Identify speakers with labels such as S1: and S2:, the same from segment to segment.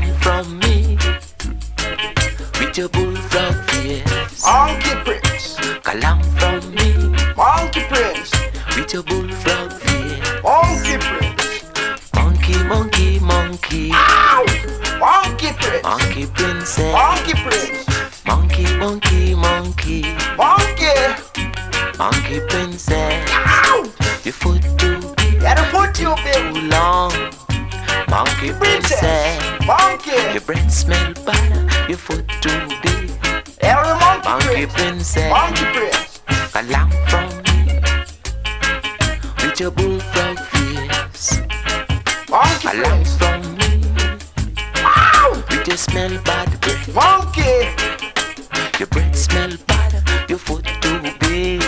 S1: Along from me with your bullfrog face.
S2: Monkey Prince.
S1: Along from me
S2: Monkey Prince.
S1: with your bullfrog face.
S2: Monkey Prince.
S1: Monkey, monkey, monkey.
S2: Ow! Monkey Prince.
S1: Monkey princess.
S2: Monkey Prince.
S1: Monkey, monkey, monkey.
S2: Monkey.
S1: Monkey princess.
S2: Ow!
S1: Your foot too big,
S2: Yeah, the foot you big.
S1: too long. Monkey
S2: Princess.
S1: princess.
S2: Monkey.
S1: Your breath smell bad, your foot too big.
S2: Every
S1: Monkey
S2: monkey Prince.
S1: princess.
S2: Monkey Prince.
S1: Along from me with your bullfrog face.
S2: Monkey
S1: Along
S2: Prince.
S1: from me
S2: Ow!
S1: with your smell bad breath.
S2: Monkey.
S1: Your breath smell bad, your foot too big.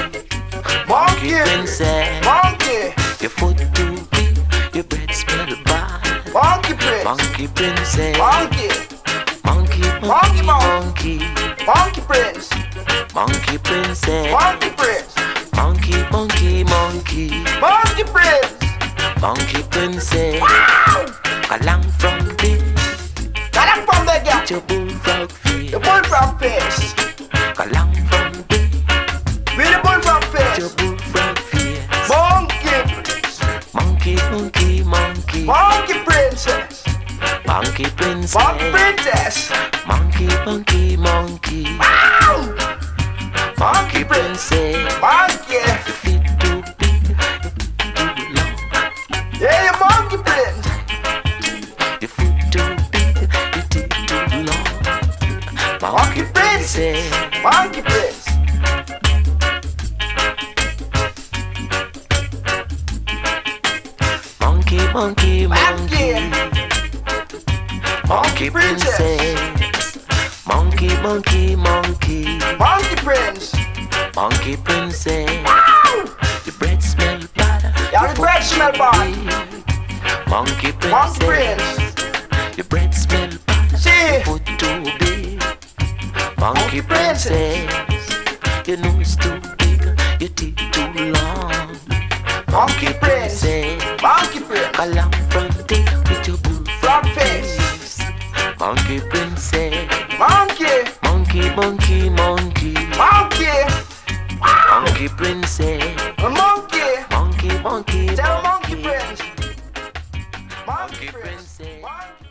S1: Monkey
S2: Monkey.
S1: princess.
S2: Monkey.
S1: Your foot too big, your breath smell bad.
S2: Monkey Prince.
S1: Monkey princess.
S2: Monkey.
S1: Monkey,
S2: Monkey,
S1: monkey, monkey.
S2: Monkey Prince.
S1: Monkey princess.
S2: Monkey Prince.
S1: Monkey, monkey, monkey.
S2: Monkey Prince.
S1: Monkey princess.
S2: Ow!
S1: Along from me
S2: Got him from the
S1: with
S2: gap.
S1: your bullfrog face.
S2: The bullfrog face.
S1: Along from me
S2: With the bullfrog
S1: with your
S2: face.
S1: bullfrog face.
S2: Monkey Prince.
S1: Monkey, monkey, monkey.
S2: Monkey Princess.
S1: Monkey princess.
S2: Monkey Princess.
S1: Monkey, monkey, monkey.
S2: Ow!
S1: Monkey princess.
S2: Monkey.
S1: Your feet too big, too long.
S2: Yeah, you Monkey Prince.
S1: Your foot too big, your teeth too long.
S2: Monkey Princess. Monkey Prince.
S1: Monkey, monkey,
S2: Monkey.
S1: monkey. Monkey princess. Monkey, monkey, monkey.
S2: Monkey Prince.
S1: Monkey princess.
S2: Ow!
S1: Your breath smell bad.
S2: Yeah,
S1: your
S2: the
S1: foot
S2: breath smell
S1: too
S2: bad.
S1: big. Monkey
S2: Monkey
S1: princess.
S2: Prince.
S1: Your breath smell bad.
S2: See?
S1: Your foot too big. Monkey
S2: Monkey
S1: princess. Your nose too big. Your teeth too long.
S2: Monkey Prince. Monkey Prince.
S1: Along from there with your bullfrog
S2: Frog face.
S1: Monkey princess.
S2: Monkey.
S1: Monkey, monkey, monkey.
S2: Monkey.
S1: Monkey princess.
S2: A monkey.
S1: Monkey, monkey,
S2: Tell Monkey
S1: monkey.
S2: Prince.
S1: Monkey
S2: Monkey Prince.
S1: princess.
S2: Monkey.